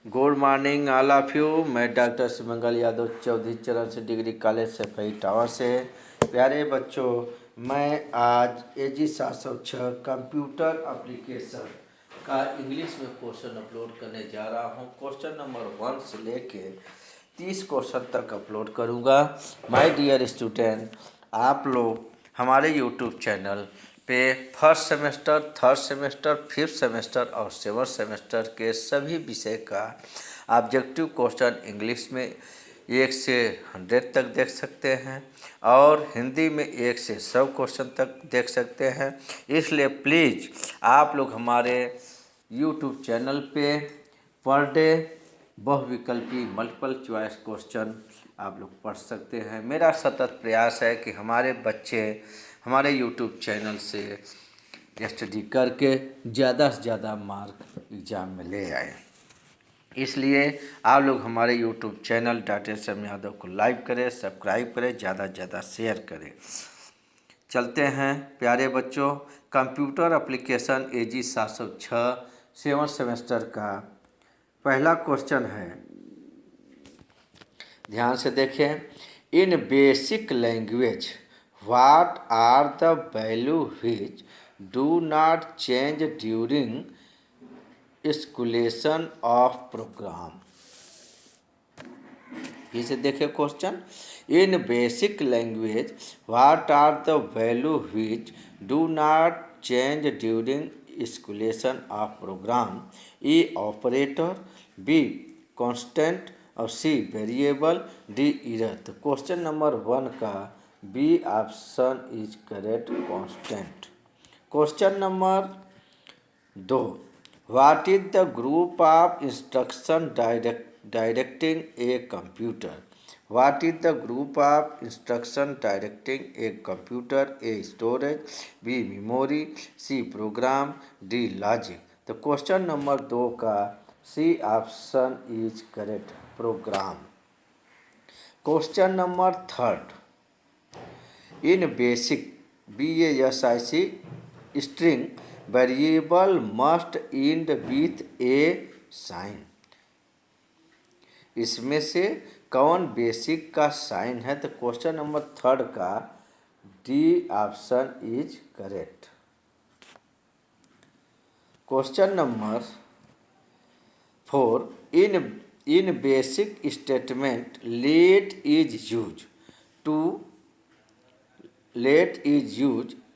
Good morning all of you. मैं doctor सुमंगल यादव चौधरी चरण Singh degree college से फई टावर से। प्यारे बच्चों, मैं आज AG 706 कंप्यूटर एप्लीकेशन का इंग्लिश में क्वेश्चन अपलोड करने जा रहा हूं। क्वेश्चन नंबर 1 से लेके 30 क्वेश्चन तक अपलोड करूंगा। माय डियर स्टूडेंट, आप लोग हमारे यूट्यूब चैनल पे first semester, third semester, fifth semester और सेवन्थ सेमेस्टर के सभी विषय का ऑब्जेक्टिव क्वेश्चन इंग्लिश में 1 से 100 तक देख सकते हैं और हिंदी में 1 से 100 क्वेश्चन तक देख सकते हैं। इसलिए प्लीज़ आप लोग हमारे यूट्यूब चैनल पे पर डे बहुविकल्पी मल्टीपल चॉइस क्वेश्चन आप लोग पढ़ सकते हैं। मेरा सतत प्रयास है कि हमारे बच्चे हमारे यूट्यूब चैनल से स्टडी करके ज़्यादा से ज़्यादा मार्क एग्ज़ाम में ले आए। इसलिए आप लोग हमारे YouTube channel doctor Sharma Yadav को लाइक करें, सब्सक्राइब करें, ज़्यादा से ज़्यादा शेयर करें। चलते हैं प्यारे बच्चों, computer application AG 706 seventh semester का पहला क्वेश्चन है, ध्यान से देखें। In basic language what are the value which do not change during execution of program. इसे देखें question. In basic language what are the value which do not change during execution of program. A operator, b constant और c variable, d error. तो question number 1 का B option is correct, constant. Question number 2, what is the group of instruction directing a computer. What is the group of instruction directing a computer. A storage, B memory, C program, D logic. तो question number 2 का C option is correct, program. Question number 3, in BASIC BASIC string variable must end with a sign. इसमें से कौन basic का sign है। तो question number 3 का D option is correct. Question number 4, in basic statement let is use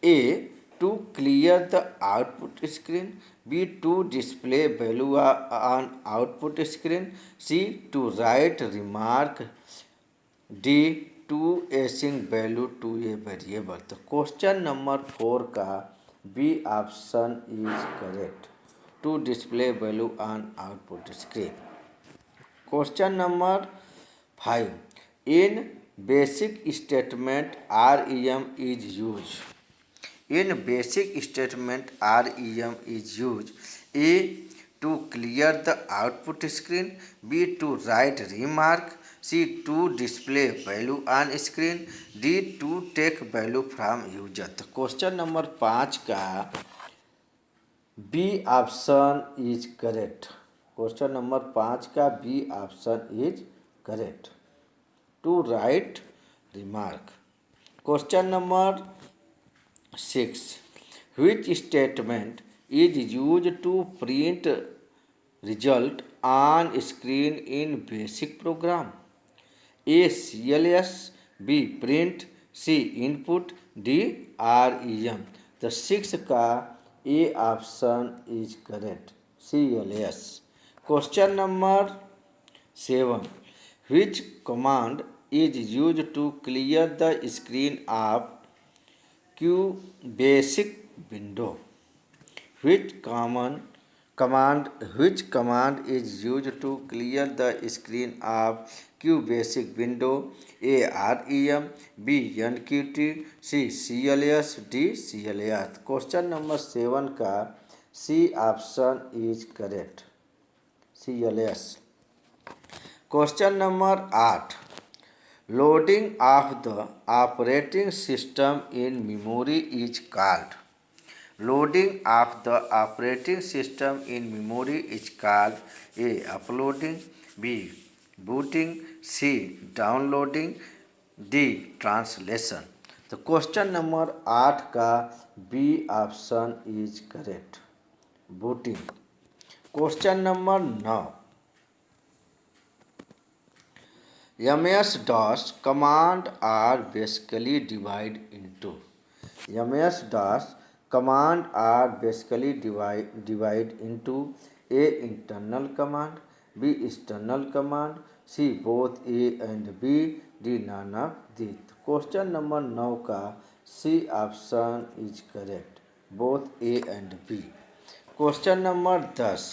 A to clear the output screen, B to display value on output screen, C to write remark, D to एसिंग value to a variable. तो question number 4 का B option is correct, to display value on output screen. Question number 5, in basic statement REM is use. In basic statement REM is use A to clear the output screen, B to write remark, C to display value on screen, D to take value from user. तो question number 5 का B option is correct. Question number 5 का B option is correct, to write remark. Question number 6, which statement is used to print result on screen in basic program। A CLS, B print, C input, D REM। तो 6 का A option is correct, CLS। Question number 7, which command is used to clear the screen of QBasic window। Which command is used to clear the screen of QBasic window। A REM, B NQT, C CLS, D CLS। Question number 7 का C option is correct, CLS। Question number 8, loading of the operating system in memory is called. Loading of the operating system in memory is called A. Uploading, B. Booting, C. Downloading, D. Translation. तो question number 8 का B option is correct, booting. Question number 9, MS-DOS command are basically divided into, MS-DOS command are basically divide into A. internal command, B. external command, C. both A and B, D. none of these। Question number 9 का C option is correct, both A and B। Question number 10,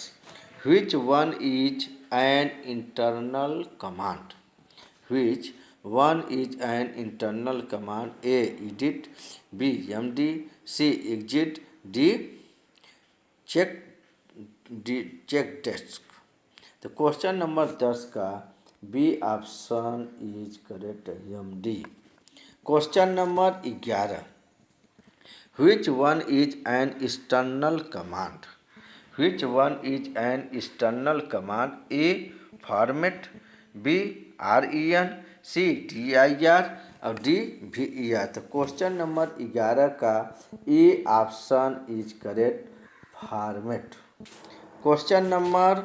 which one is an internal command? Which one is an internal command? A. edit, B. md, C. exit, D. check check desk। तो question number 10 का B option is correct, md। Question number 11, which one is an external command? Which one is an external command? A. format, B. ren, C. dir और D ver। तो question number 11 का A option is correct, format. Question number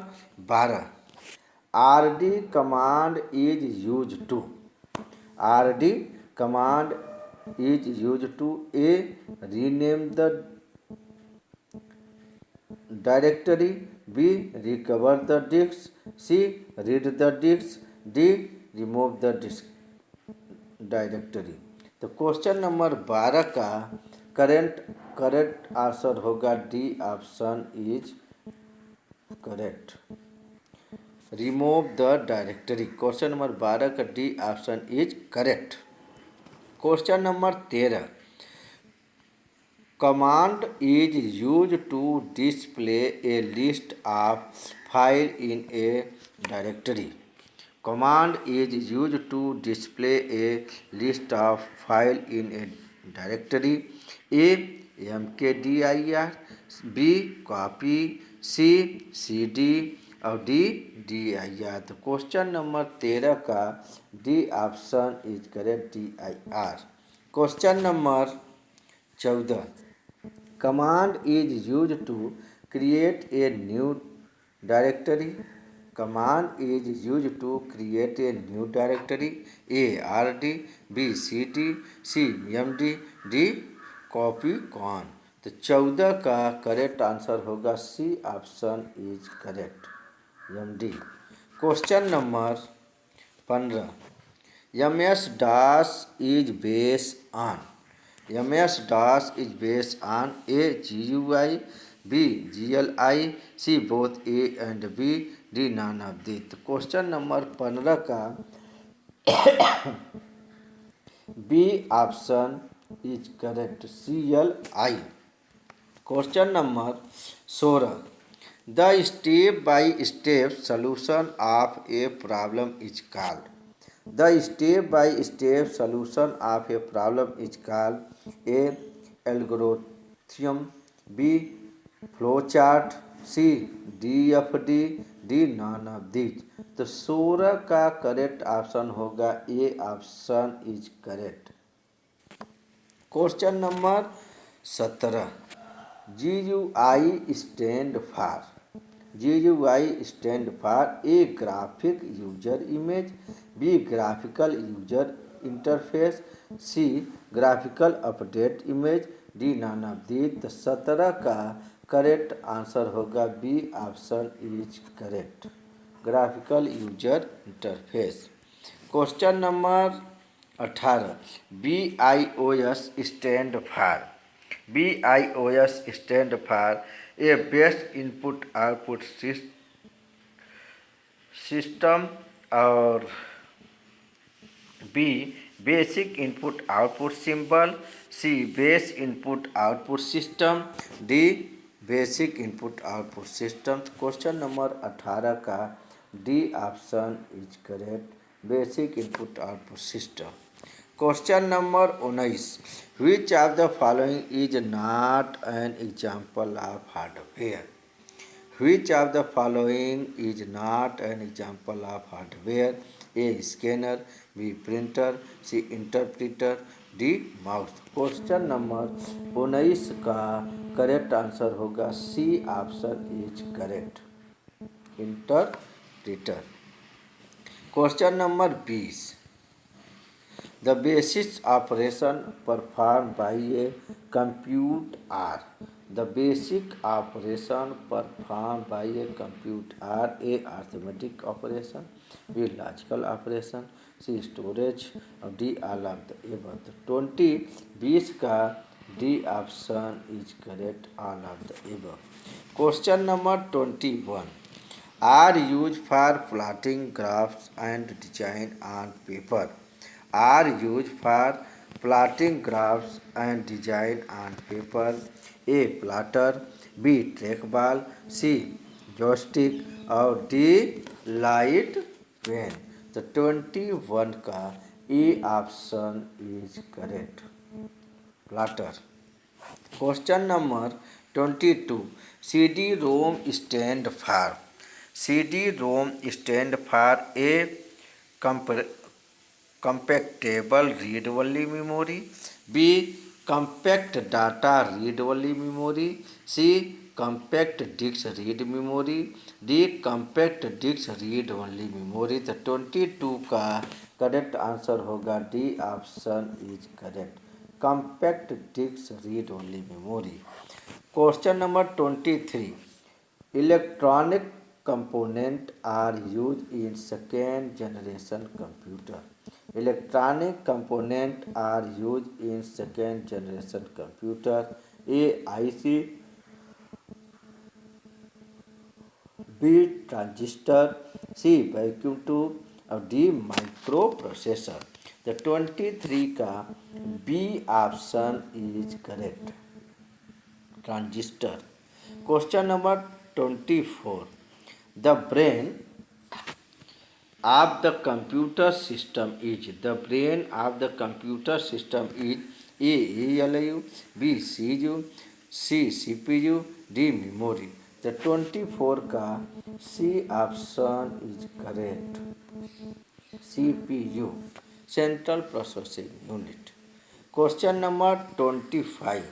12, rd command is used to, rd command is used to A. rename the directory, B. recover the disk, C. read the disk, D. remove the disk directory. तो question number 12 का correct answer होगा D option is correct, remove the directory. Question number 12 का D option is correct. Question number 13, command is use to display a list of file in a directory. Command is used to display a list of file in a directory. A. mkdir, B. copy, C. cd और D. dir। तो question number 13 का D option is correct, dir। Question number 14, command is use to create a new directory. Command is used to create a new directory. A. rd, B. cd, C. md, D. copy con। तो 14 का correct answer होगा C option is correct, md। Question number 15, MS-DOS is based on, MS-DOS is based on A. GUI, B. GLI, C. both A and B, D. none of these। तो question number 15 का B option is correct, CLI। Question number 16, the step by step solution of a problem is called. The step by step solution of a problem is called A. Algorithm, B. Flow chart, C. DFD, D. None of these. तो 16 का correct option होगा A option is correct. Question number 17, GUI stand for, GUI stand for A. Graphic user image, B. Graphical user interface, C. Graphical update image, D. None of these. तो 17 का correct answer होगा B option is correct, graphical user interface. Question number 18, BIOS stand for, BIOS stand for a best input output system और B. Basic input output symbol, C. Base input output system, D. Basic input output system. Question number 18 का D option is correct, basic input output system. Question number 19, which of the following is not an example of hardware? Which of the following is not an example of hardware? A. Scanner, B. Printer, C. Interpreter, D. Mouse. Question number 19 का correct answer होगा C option is correct, interpreter. Question number 20, the basic operation performed by a computer are. The basic operation performed by a computer are: A. Arithmetic operation, B. Logical operation, C. Storage, और D. all of the above. 20 का D option is correct, all of the above. Question number 21, are used for plotting graphs and design on paper. Are used for plotting graphs and design on paper. A. plotter, B. trackball, C. joystick और D. light pen. तो 21 का A option is correct, plotter. Question number 22, CD-ROM stand for. CD-ROM stand for A compactable read only memory, B. compact data read only memory, C. compact disk read memory, D. compact disk read only memory. तो 22 का correct answer होगा D option is correct, compact disk read only memory. Question number 23, electronic component are used in second generation computer. Electronic component are used in second generation computer. A. IC, B. transistor, C. vacuum tube और D. microprocessor. तो 23 का B option is correct, transistor. Question number 24, the brain of the computer system is. The brain of the computer system is A. ALU, B. CPU, C. CPU, D. memory. The 24 का C option is correct, CPU, central processing unit. Question number 25,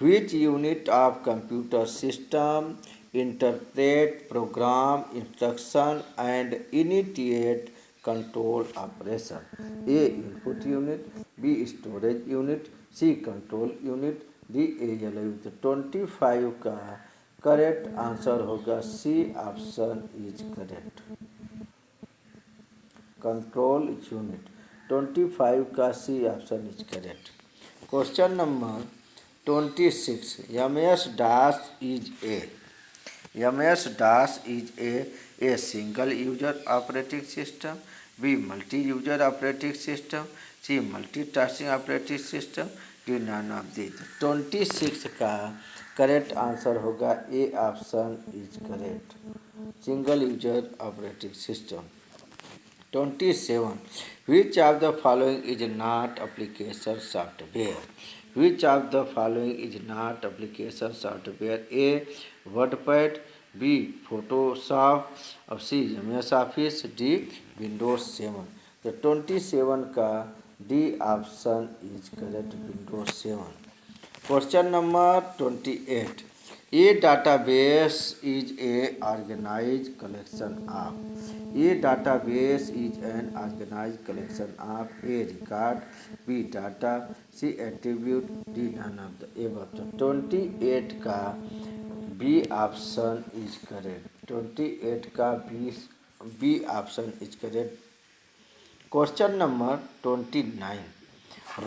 which unit of computer system interpret program instruction and initiate control operation? A. input unit, B. storage unit, C. control unit, D. ALU. 25 का correct answer होगा C option is correct, control unit. 25 का C option is correct. Question number 26, MS-DOS is a. MS-DOS is A single user operating system, B multi-user operating system, C multitasking operating system, D none of these. 26 का correct answer होगा A option is correct, single user operating system. 27, which of the following is not application software? Which of the following is not application software? A. WordPad, B. Photoshop और C. MS Office, D. Windows 7. तो 27 का D option is correct, Windows 7. Question number 28, A database is a organized collection of. A database is an organized collection of A. record, B. data, C. attribute, D. none of the above. 28 का B option is correct, 28 का B option is correct. Question number 29,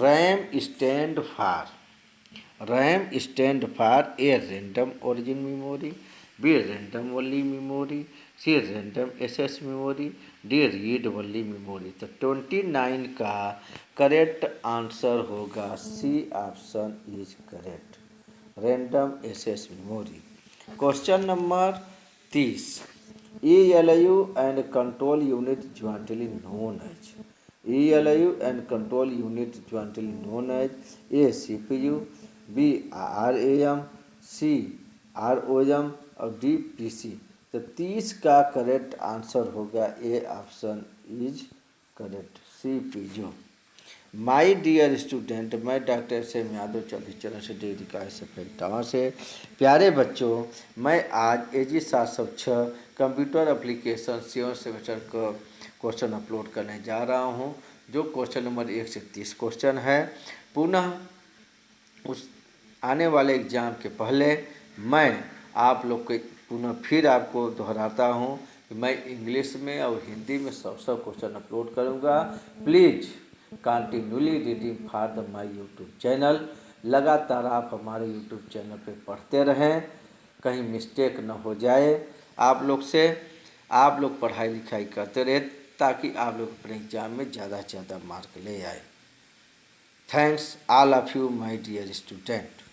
RAM stand for. RAM stand for A. random origin memory, B. random only memory, C. random access memory, D. read only memory. तो 29 का correct answer होगा C option is correct, random access memory. Question number 30, ALU and control unit jointly known as. ELU and control unit jointly known as A CPU, B RAM, C ROM और D PC। तो 30 का correct answer होगा A option is correct, CPU। My dear student, मैं doctor S M. Yadav Chaudhary Charan से degree का इटावा से। प्यारे बच्चों, मैं आज AG 706 कंप्यूटर एप्लीकेशन 7 सेमेस्टर का क्वेश्चन अपलोड करने जा रहा हूं, जो क्वेश्चन नंबर 1 से 30 क्वेश्चन है। पुनः उस आने वाले एग्ज़ाम के पहले मैं आप लोग के पुनः फिर आपको दोहराता हूं कि मैं इंग्लिश में और हिंदी में सब क्वेश्चन अपलोड करूंगा। Please continually reading for the my YouTube channel. लगातार आप हमारे यूट्यूब चैनल पे पढ़ते रहें, कहीं मिस्टेक न हो जाए आप लोग से। आप लोग पढ़ाई लिखाई करते रहे ताकि आप लोग अपने एग्जाम में ज़्यादा से ज़्यादा मार्क ले आए। Thanks all of you my dear student.